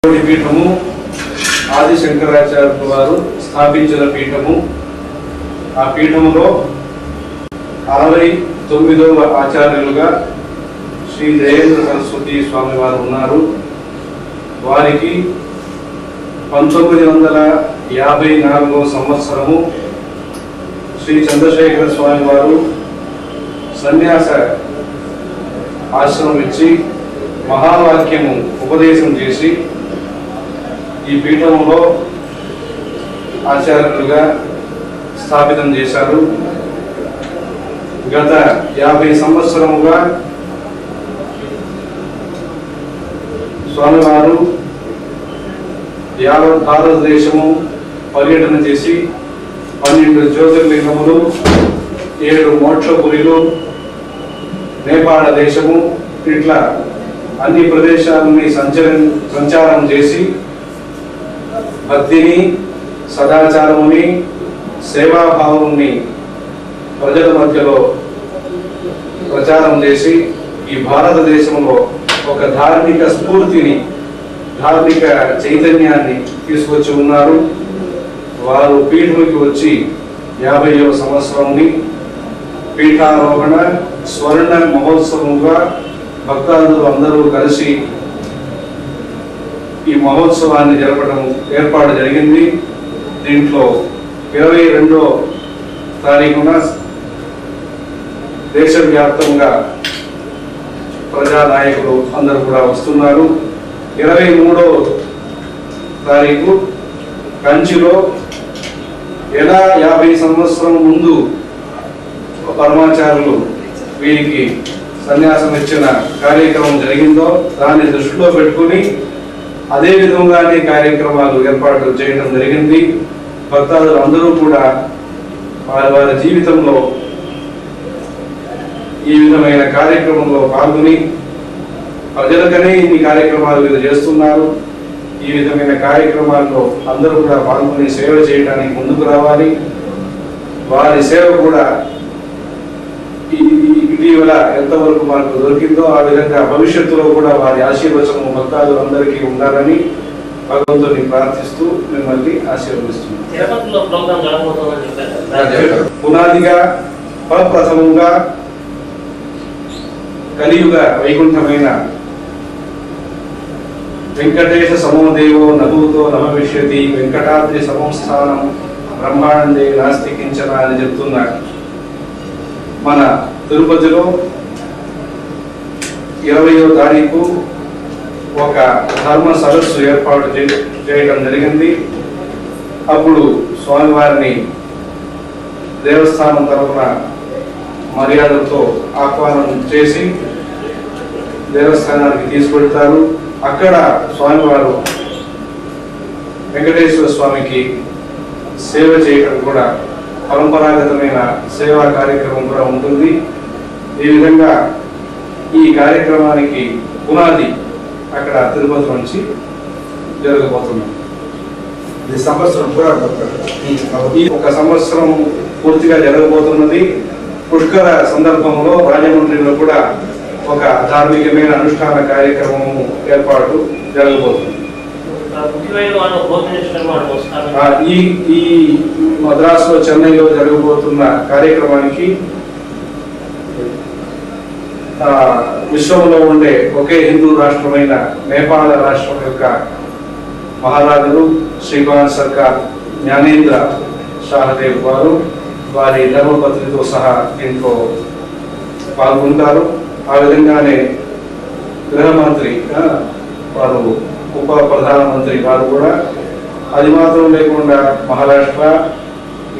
పీఠము ఆది శంకరాచార్యుల వారు స్థాపించిన పీఠము. ఆ పీఠములో 69వ ఆచార్యులుగా శ్రీ జయేంద్ర సరస్వతి స్వామి వారు ఉన్నారు. వారికి 1954వ సంవత్సరము శ్రీ చంద్రశేఖర స్వామి వారు సన్యాస ఆశ్రమం ఇచ్చి మహావాక్యము ఉపదేశం చేసి ఈ పీఠంలో ఆచార్యులుగా స్థాపితం చేశారు. గత 50 సంవత్సరముగా స్వామివారు యావత్ భారతదేశము పర్యటన చేసి 12 జ్యోతిర్లింగములు, 7 మోక్షపురిలు, నేపాళ దేశము ఇట్లా అన్ని ప్రదేశాలని సంచారం చేసి భక్తిని, సదాచారముని, సేవాభావాన్ని ప్రజల మధ్యలో ప్రచారం చేసి ఈ భారతదేశంలో ఒక ధార్మిక స్ఫూర్తిని, ధార్మిక చైతన్యాన్ని తీసుకొచ్చి ఉన్నారు. వారు పీఠముకి వచ్చి 50వ సంవత్సరంని పీఠారోహణ స్వర్ణ మహోత్సవంగా భక్తాదులు అందరూ కలిసి ఈ మహోత్సవాన్ని జరపడం ఏర్పాటు జరిగింది. దీంట్లో 22వ తారీఖున దేశవ్యాప్తంగా ప్రజానాయకులు అందరూ కూడా వస్తున్నారు. 23వ తారీఖు కంచిలో ఎలా 50 సంవత్సరం ముందు పరమాచార్యులు వీరికి సన్యాసం ఇచ్చిన కార్యక్రమం జరిగిందో దాన్ని దృష్టిలో పెట్టుకుని అదే విధంగానే కార్యక్రమాలు ఏర్పాటు చేయడం జరిగింది. భక్తాదులు అందరూ కూడా వారి వారి జీవితంలో ఈ విధమైన కార్యక్రమంలో పాల్గొని ప్రజలకనే ఇన్ని కార్యక్రమాలు వీరు చేస్తున్నారు. ఈ విధమైన కార్యక్రమాల్లో అందరూ కూడా పాల్గొని సేవ చేయడానికి ముందుకు రావాలి. వారి సేవ కూడా ఇటీవల ఎంతవరకు మనకు దొరికిందో ఆ విధంగా భవిష్యత్తులో కూడా వారి ఆశీర్వచనం భక్తాదులందరికీ ఉండాలని భగవంతుని ప్రార్థిస్తూ మిమ్మల్ని ఆశీర్వదిస్తున్నాను. పునాదిగా ప్రప్రథమంగా కలియుగ వైకుంఠమైన వెంకటేశ సమోదేవో నభూతో నభవిష్యతి వెంకటాద్రి సమస్థానం బ్రహ్మాండే నాస్తి కించన అని చెప్తున్నారు. మన తిరుపతిలో 20వ తారీఖు ఒక ధర్మ సదస్సు ఏర్పాటు చేయడం జరిగింది. అప్పుడు స్వామివారిని దేవస్థానం తరఫున మర్యాదలతో ఆహ్వానం చేసి దేవస్థానానికి తీసుకెళ్తారు. అక్కడ స్వామివారు వెంకటేశ్వర స్వామికి సేవ చేయడం కూడా పరంపరాగతమైన సేవా కార్యక్రమం కూడా ఉంటుంది. ఈ విధంగా ఈ కార్యక్రమానికి పునాది అక్కడ తిరుపతి నుంచి జరగబోతుంది. ఈ సంవత్సరం కూడా ఈ ఒక సంవత్సరం పూర్తిగా జరగబోతున్నది. పుష్కర సందర్భంలో రాజమండ్రిలో కూడా ఒక ధార్మికమైన అనుష్ఠాన కార్యక్రమం ఏర్పాటు జరగబోతుంది. ఈ మద్రాసులో, చెన్నైలో జరగబోతున్న కార్యక్రమానికి విశ్వంలో ఉండే ఒకే హిందూ రాష్ట్రమైన నేపాళ రాష్ట్రం యొక్క మహారాజులు శ్రీపాన్ సర్కార్ జ్ఞానేంద్ర షాహదేవ్ వారు వారి ధర్మపత్నితో సహా దీంట్లో పాల్గొంటారు. ఆ విధంగానే గృహమంత్రి వారు, ఉప ప్రధానమంత్రి వారు కూడా, అది మాత్రం లేకుండా మహారాష్ట్ర,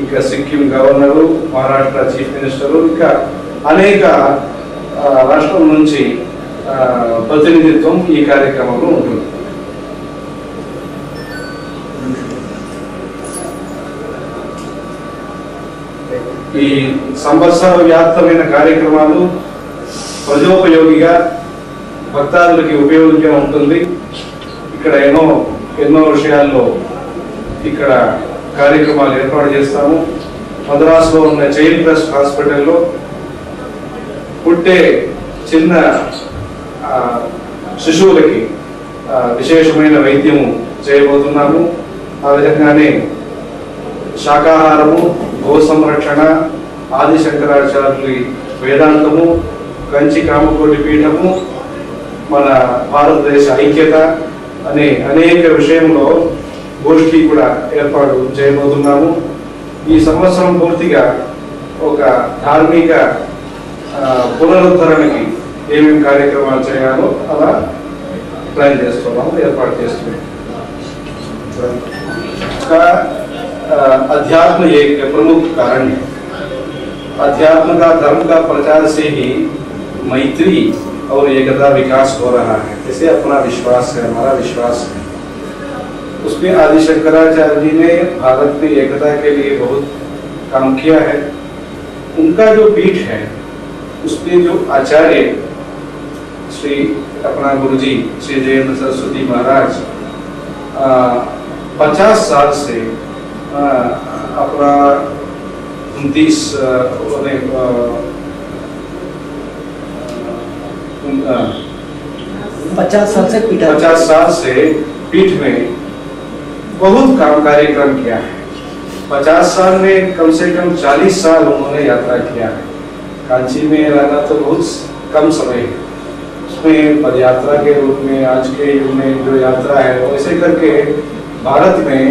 ఇంకా Sikkim governor, Maharashtra chief minister, ఇంకా అనేక రాష్ట్రం నుంచి ప్రతినిధిత్వం ఈ కార్యక్రమంలో ఉంటుంది. ఈ సంవత్సర వ్యాప్తమైన కార్యక్రమాలు ప్రజోపయోగిగా భక్తాదులకి ఉపయోగంగా ఉంటుంది. ఇక్కడ ఎన్నో విషయాల్లో ఇక్కడ కార్యక్రమాలు ఏర్పాటు చేస్తాము. మద్రాసులో ఉన్న చైల్డ్ ట్రస్ట్ హాస్పిటల్లో పుట్టే చిన్న శిశువులకి విశేషమైన వైద్యము చేయబోతున్నాము. ఆ విధంగానే శాకాహారము, గో సంరక్షణ, ఆది శంకరాచార్యుల వేదాంతము, కంచి కామకోటి పీఠము, మన భారతదేశ ఐక్యత అనే అనేక విషయంలో గోష్ఠి కూడా ఏర్పాటు చేయబోతున్నాము. ఈ సంవత్సరం పూర్తిగా ఒక ధార్మిక పునరుద్ధరణకి ఏమేమి కార్యక్రమాలు చేయాలో అలా ప్లాన్ చేస్తున్నాము, ఏర్పాటు చేస్తున్నాము. अध्यात्म एक प्रमुख कारण है. अध्यात्म का धर्म का प्रचार से ही मैत्री और एकता विकास हो रहा है. इसे अपना विश्वास है, हमारा विश्वास है. उसमें आदि शंकराचार्य जी ने भारत में एकता के लिए बहुत काम किया है. उनका जो पीठ है उसमें जो आचार्य श्री अपना गुरुजी श्री जयेंद्र सरस्वती महाराज 50 साल से अपना 29 50 साल से पीठ में बहुत काम कार्यक्रम किया है. 50 साल में कम से कम 40 साल उन्होंने यात्रा किया है. कांची में रहना तो बहुत कम समय है. उसमें पदयात्रा के रूप में आज के युग में जो यात्रा है वैसे करके भारत में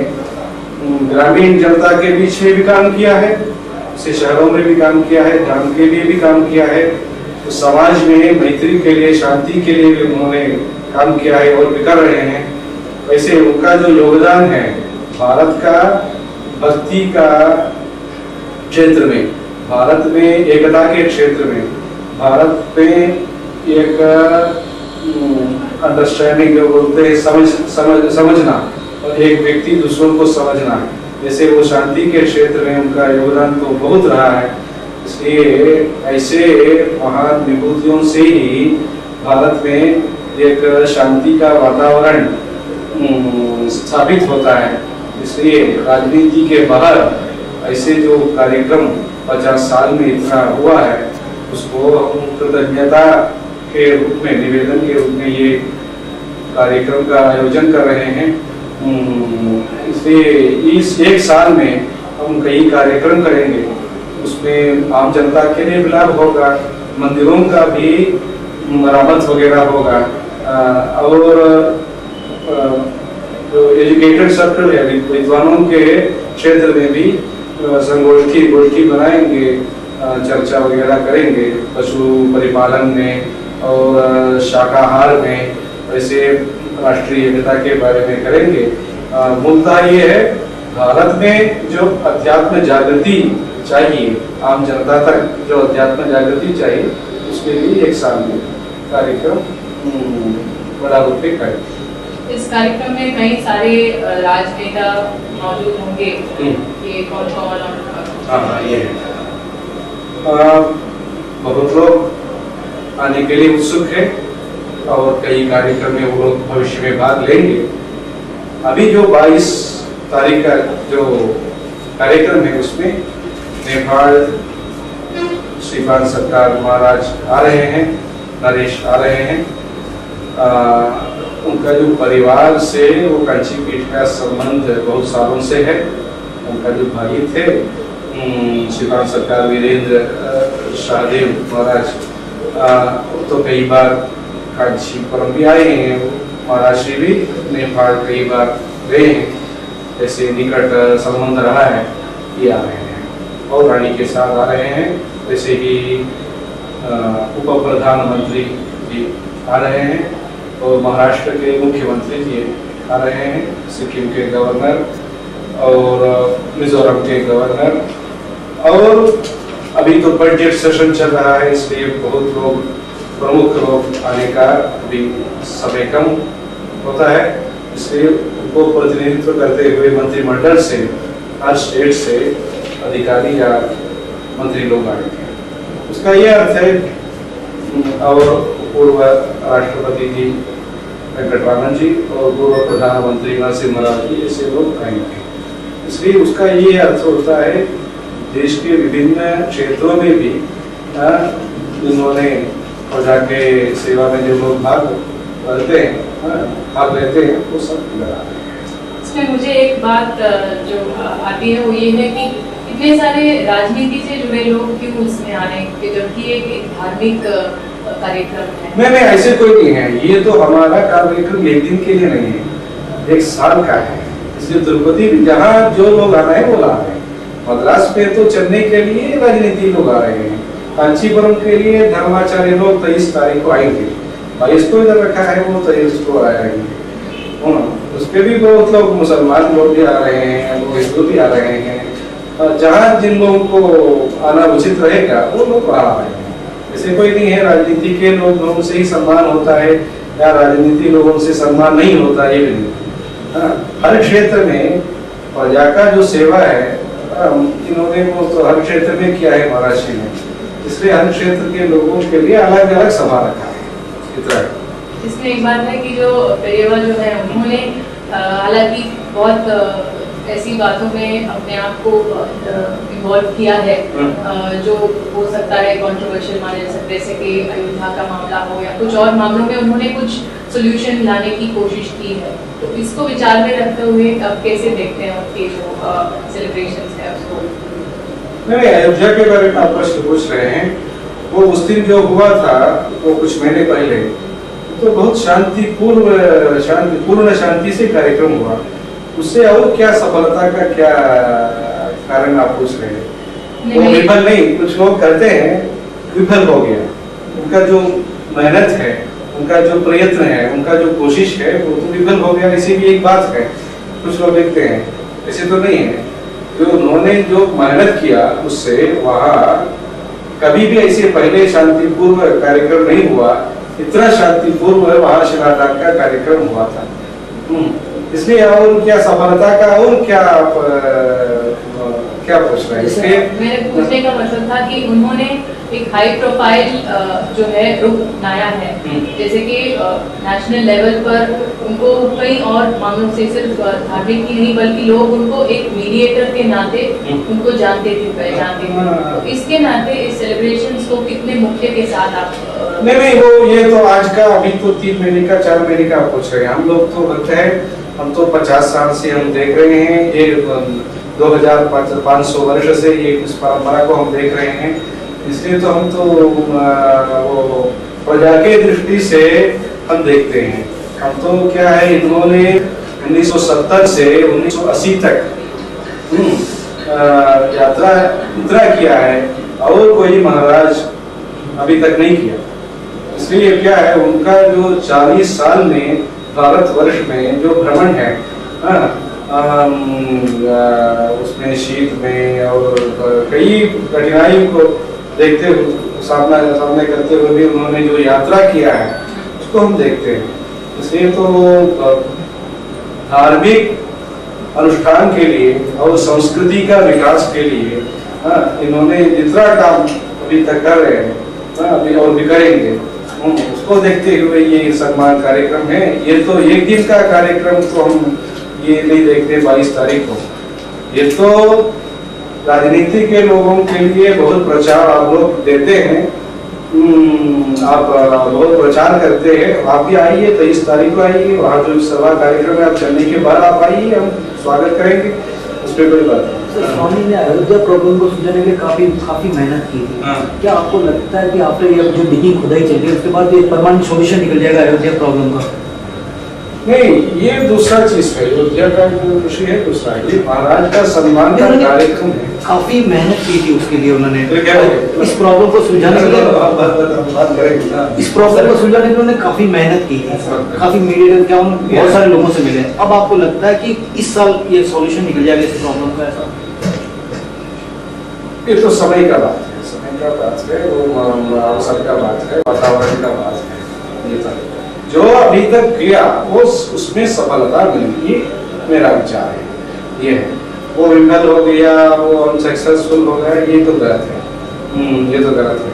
ग्रामीण जनता के बीच में भी काम किया है, से शहरों में भी काम किया है, धर्म के लिए भी काम किया है, तो समाज में मैत्री के लिए, शांति के लिए भी उन्होंने काम किया है और भी कर रहे हैं. वैसे उनका जो योगदान है भारत का भक्ति का क्षेत्र में, भारत में एकता के क्षेत्र में, भारत में एक अंडरस्टैंडिंग बोलते हैं, समझना और एक व्यक्ति दूसरों को समझना, जैसे वो शांति के क्षेत्र में उनका योगदान तो बहुत रहा है. इसलिए ऐसे महान विभूतियों से ही भारत में एक शांति का वातावरण स्थापित होता है. इसलिए राजनीति के बाहर ऐसे जो कार्यक्रम 50 साल में इतना हुआ है उसको हम कृतज्ञता के रूप में, निवेदन के रूप में ये कार्यक्रम का आयोजन कर रहे हैं. इसलिए इस एक साल में हम कई कार्यक्रम करेंगे. उसमें आम जनता के लिए भी लाभ होगा, मंदिरों का भी मरम्मत वगैरह होगा, और जो एजुकेटेड सर्कल है विद्वानों के क्षेत्र में भी गोष्ठी बनाएंगे, चर्चा वगैरह करेंगे पशु परिपालन में और शाकाहार में, वैसे राष्ट्रीय एकता के बारे में करेंगे. मुद्दा ये है भारत में जो अध्यात्म जागृति चाहिए, आम जनता तक जो अध्यात्म जागृति चाहिए, उसके लिए एक साल में कार्यक्रम बड़ा रूप में करें. इस कार्यक्रम में कई सारे राजनेता मौजूद होंगे. ये कौन कौन? हाँ, ये है. बहुत लोग आने के लिए उत्सुक है और कई कार्यक्रम में वो लोग भविष्य में भाग लेंगे. अभी जो 22 तारीख का जो कार्यक्रम है उसमें नेपाल श्रीपाद सरकार महाराज आ रहे हैं, नरेश आ रहे हैं. उनका जो परिवार से वो कांची पीठ का संबंध बहुत सालों से है. उनका जो भाई थे श्रीपाद सरकार वीरेंद्र शाहदेव महाराज, तो कई बार कांचीपुरम भी आए हैं. महाराष्ट्र भी नेपाल कई बार गए हैं. ऐसे निकट संबंध रहा है, ये आ रहे हैं और रानी के साथ आ रहे हैं. वैसे ही उप प्रधानमंत्री जी आ रहे हैं और महाराष्ट्र के मुख्यमंत्री जी आ रहे हैं, सिक्किम के गवर्नर और मिजोरम के गवर्नर. और अभी तो बजट सेशन चल रहा है, इसलिए बहुत लोग, प्रमुख लोग आने का अभी समय कम होता है. इसलिए उनको प्रतिनिधित्व करते हुए मंत्रिमंडल से, हर स्टेट से अधिकारी या मंत्री लोग आए थे. उसका यह अर्थ है, और पूर्व राष्ट्रपति जी वेंकटरामन जी और पूर्व प्रधानमंत्री नरसिम्हा राव जी, ऐसे लोग आएंगे. इसलिए उसका ये अर्थ होता है देश के विभिन्न क्षेत्रों में भी जिन्होंने प्रजा के सेवा में जो लोग भाग लेते हैं आप रहते हैं वो सब नजर आ रहे हैं। इसमें मुझे एक बात जो आती है वो ये है कि इतने सारे राजनीति से जुड़े लोग क्यों इसमें आ रहे हैं, जबकि एक धार्मिक कार्यक्रम है। नहीं ऐसे कोई नहीं है, ये तो हमारा कार्यक्रम एक दिन के लिए नहीं है, 1 साल का है। इसलिए तिरुपति जहाँ जो लोग आ रहे हैं वो ला रहे हैं। मद्रास पे तो चेन्नई के लिए राजनीति लोग आ रहे हैं, कांचीपुरम के लिए धर्माचार्य लोग 23 तारीख को आएंगे, 22 को इधर रखा है वो 23 को आएंगे। उस पर भी बहुत लोग मुसलमान लोग भी आ रहे हैं, लोग हिंदू भी आ रहे हैं। जहाँ जिन लोगों को आना उचित रहेगा वो लोग आ रहे हैं। ऐसे कोई नहीं है राजनीति के लोगों से ही सम्मान होता है या राजनीति लोगों से सम्मान नहीं होता, ये भी नहीं। हर क्षेत्र में प्रजा का जो सेवा है इन्होंने वो तो हर क्षेत्र में किया है महाराष्ट्र में, इसलिए हर क्षेत्र के लोगों के लिए अलग अलग सभा रखा है। इतना इसमें एक बात है कि जो पेरेवा जो है उन्होंने हालांकि बहुत ऐसी बातों में अपने आप को इन्वॉल्व किया है जो हो सकता है कंट्रोवर्शियल माने जा सकते, जैसे कि अयोध्या का मामला हो या कुछ और मामलों में उन्होंने कुछ सोल्यूशन लाने की कोशिश की है। तो इसको विचार में रखते हुए अब कैसे देखते हैं उनके जो सेलिब्रेशंस है उसको? नहीं, अयोध्या के बारे में आप प्रश्न पूछ रहे हैं, वो उस दिन जो हुआ था वो कुछ महीने पहले तो बहुत शांति से कार्यक्रम हुआ। उससे और क्या सफलता का क्या कारण आप पूछ रहे हैं? वो विफल नहीं, कुछ लोग कहते हैं विफल हो गया, उनका जो मेहनत है, उनका जो प्रयत्न है, उनका जो कोशिश है वो तो विफल हो गया, इसी भी एक बात है। कुछ लोग देखते हैं, ऐसे तो नहीं है। जो उन्होंने जो मेहनत किया उससे वहाँ कभी भी ऐसे पहले शांतिपूर्व कार्यक्रम नहीं हुआ, इतना शांतिपूर्व वहाँ शिलान्यास का कार्यक्रम हुआ था। इसलिए और क्या सफलता का और क्या पूछ रहे हैं? मेरे पूछने का मतलब था कि उन्होंने एक हाई प्रोफाइल जो है रुख अपनाया है, जैसे कि नेशनल लेवल पर उनको कई और मामलों से सिर्फ धार्मिक ही नहीं बल्कि लोग उनको एक मीडिएटर के नाते उनको जानते थे, पहचानते थे। तो इसके नाते इस सेलिब्रेशंस को कितने मुख्य के साथ आप नहीं वो ये तो आज का अभी तो 3 महीने का 4 महीने का पूछ रहे हैं। हम लोग तो लगता है हम तो 50 साल से हम देख रहे हैं, ये 2500 वर्ष से ये इस परंपरा को हम देख रहे हैं। इसलिए तो हम तो वो प्रजा के दृष्टि से हम देखते हैं। हम तो क्या है, इन्होंने 1970 से 1980 तक यात्रा किया है और कोई महाराज अभी तक नहीं किया। इसलिए क्या है, उनका जो 40 साल में भारतवर्ष में जो भ्रमण है, उसमें शीत में और कई कठिनाइयों को देखते हुए सामने करते हुए भी उन्होंने जो यात्रा किया है उसको हम देखते हैं। इसलिए तो धार्मिक अनुष्ठान के लिए और संस्कृति का विकास के लिए इन्होंने जितना काम अभी तक कर रहे हैं अभी और भी करेंगे, उसको देखते हुए ये सम्मान कार्यक्रम है। ये तो एक दिन का कार्यक्रम तो हम ये नहीं देखते 22 तारीख को। ये तो राजनीति के लोगों के लिए बहुत प्रचार आप लोग देते हैं, आप बहुत प्रचार करते हैं। आप भी आइए, 23 तारीख को आइए, वहाँ जो सभा कार्यक्रम है आप चलने के बाद आप आइए, हम स्वागत करेंगे, उस पर कोई बात नहीं। स्वामी ने अयोध्या प्रॉब्लम को सुलझाने के लिए काफी मेहनत की थी। क्या आपको लगता है कि आपने ये जो दिखी खुदाई चल रही है उसके बाद एक परमानेंट सॉल्यूशन निकल जाएगा अयोध्या प्रॉब्लम का? नहीं, ये दूसरा चीज है। अयोध्या का जो विषय है दूसरा है, ये महाराज का सम्मान का कार्यक्रम है। काफी मेहनत की थी उसके लिए उन्होंने, तो क्या इस प्रॉब्लम को सुलझाने के लिए बात करेंगे। इस प्रॉब्लम को सुलझाने के लिए उन्होंने काफी मेहनत की थी, काफी मीडिएटर क्या बहुत सारे लोगों से मिले। अब आपको लगता है कि इस साल ये सॉल्यूशन निकल जाएगा इस प्रॉब्लम का? ऐसा ये तो समय का बात है, समय का बात है, वो अवसर का बात है, वातावरण का बात है। ये तो जो अभी तक किया वो उसमें सफलता मिली, मेरा विचार है। ये है, वो विफल हो गया, वो अनसक्सेसफुल हो गया, ये तो गलत है। ये तो गलत है।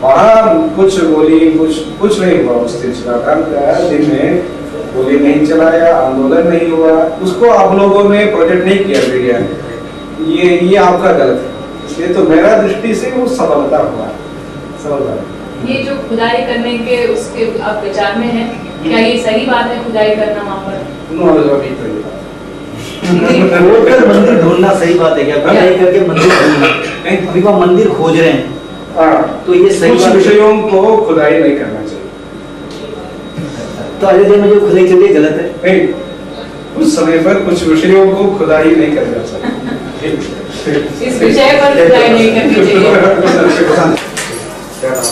वहाँ कुछ गोली कुछ नहीं हुआ उस दिन दिन में, गोली नहीं चलाया, आंदोलन नहीं हुआ, उसको आप लोगों ने प्रोजेक्ट नहीं किया मीडिया ने। ये आपका गलत है। इसलिए तो मेरा दृष्टि से वो सफलता हुआ। ये जो खुदाई करने के उसके आप विचार में है क्या ये सही बात है खुदाई करना वहाँ पर? खोदकर मंदिर ढूंढना सही बात है क्या? खुदाई करके मंदिर ढूंढना, अभी वहाँ मंदिर खोज रहे हैं, तो ये सही कुछ बात है? विषयों को खुदाई नहीं करना चाहिए। तो अयोध्या में जो खुदाई चल रही है गलत है? नहीं, उस समय पर कुछ विषयों को खुदाई नहीं करना चाहिए। इस विषय पर खुदाई नहीं करनी चाहिए। क्या नाम?